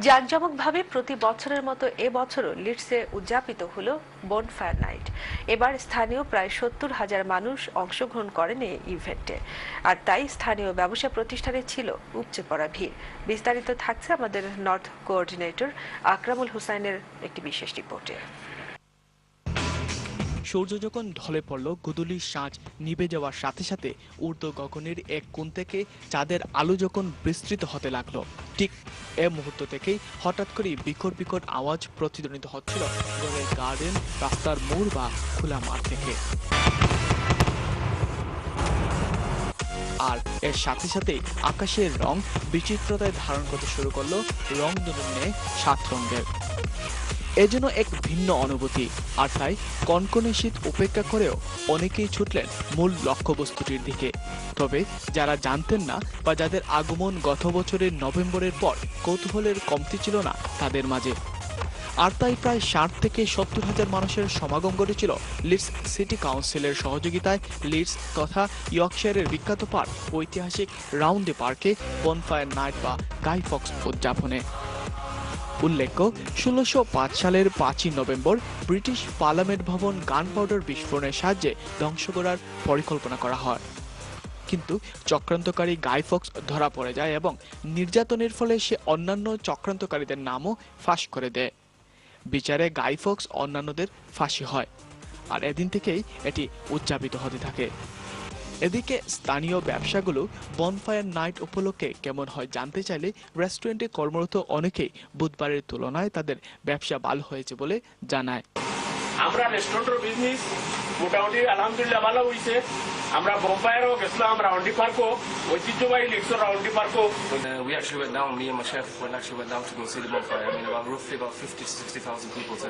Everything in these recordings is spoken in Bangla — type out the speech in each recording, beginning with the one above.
জাঁকজমকভাবে প্রতি বছরের মতো এবছরও লিডসে উদযাপিত হলো বনফায়ার নাইট। এবার স্থানীয় প্রায় ৭০,০০০ মানুষ অংশগ্রহণ করেন এই ইভেন্টে, আর তাই স্থানীয় ব্যবসা প্রতিষ্ঠানে ছিল উপচে পড়া ভিড়। বিস্তারিত থাকছে আমাদের নর্থ কোঅর্ডিনেটর আকরামুল হোসাইনের একটি বিশেষ রিপোর্টে। সূর্য যখন ঢলে পড়ল, গোধূলির সাঁঝ নিভে যাওয়ার সাথে সাথে ঊর্ধ্ব গগনের এক কোণ থেকে চাঁদের আলো যখন বিস্তৃত হতে লাগলো, ঠিক এ মুহূর্ত থেকেই হঠাৎ করেই বিকট বিকট আওয়াজ প্রতিধ্বনিত হচ্ছিল ঘরের গার্ডেন, রাস্তার মোড় বা খোলা মাঠ থেকে। আর এর সাথে সাথে আকাশের রং বিচিত্রতায় ধারণ করতে শুরু করলো রং ধনুনে ৭ রঙের। এজন্য এক ভিন্ন অনুভূতি, আর তাই কনকনে শীত উপেক্ষা করেও অনেকেই ছুটলেন মূল লক্ষ্যবস্তুটির দিকে। তবে যারা জানতেন না বা যাদের আগমন গত বছরের নভেম্বরের পর কৌতূহলের কমতি ছিল না তাদের মাঝে, আর তাই প্রায় ৬০ থেকে ৭০,০০০ মানুষের সমাগম ঘটেছিল লিডস সিটি কাউন্সিলের সহযোগিতায় লিডস তথা ইয়র্কশায়ারের বিখ্যাত পার্ক ঐতিহাসিক রাউন্ডে পার্কে বনফায়ার নাইট বা গাই ফক্স উদযাপনে। উল্লেখ্য, ১৬০৫ সালের ৫ই নভেম্বর ব্রিটিশ পার্লামেন্ট ভবন গান পাউডার বিস্ফোরণের সাহায্যে ধ্বংস করার পরিকল্পনা করা হয়, কিন্তু চক্রান্তকারী গাই ফক্স ধরা পড়ে যায় এবং নির্যাতনের ফলে সে অন্যান্য চক্রান্তকারীদের নামও ফাঁস করে দেয়। বিচারে গাই ফক্স অন্যান্যদের ফাঁসি হয়, আর এদিন থেকেই এটি উদযাপিত হতে থাকে। এদিকে স্থানীয় ব্যবসাগুলো বনফায়ার নাইট উপলক্ষে কেমন হয় জানতে চাইলে রেস্টুরেন্টে কর্মরত অনেকেই বুধবারের তুলনায় তাদের ব্যবসা ভালো হয়েছে বলে জানায়। আমরা রেস্টুরেন্টের বিজনেস মোটামুটি আলহামদুলিল্লাহ ভালো হয়েছে। আমরা বনফায়ারও গেছিলাম, রাউন্ডি পার্কও, ঐতিহ্যবাহী লিডসের রাউন্ডি পার্কও। We actually went down, me and my chef went down to go see the bonfire. I mean, roughly about 50 to 60,000 people. So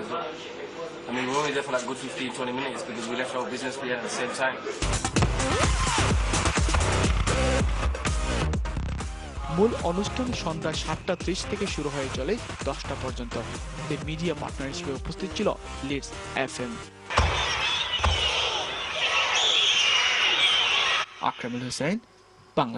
I mean, we were only there for like good 15-20 minutes because we left our business here at the same time. মূল অনুষ্ঠান সন্ধ্যা ৭:৩০ থেকে শুরু হয়ে চলে ১০টা পর্যন্ত। এর মিডিয়া পার্টনার হিসেবে উপস্থিত ছিল লিডস এফএম। আকরামুল হোসেন, বাংলা।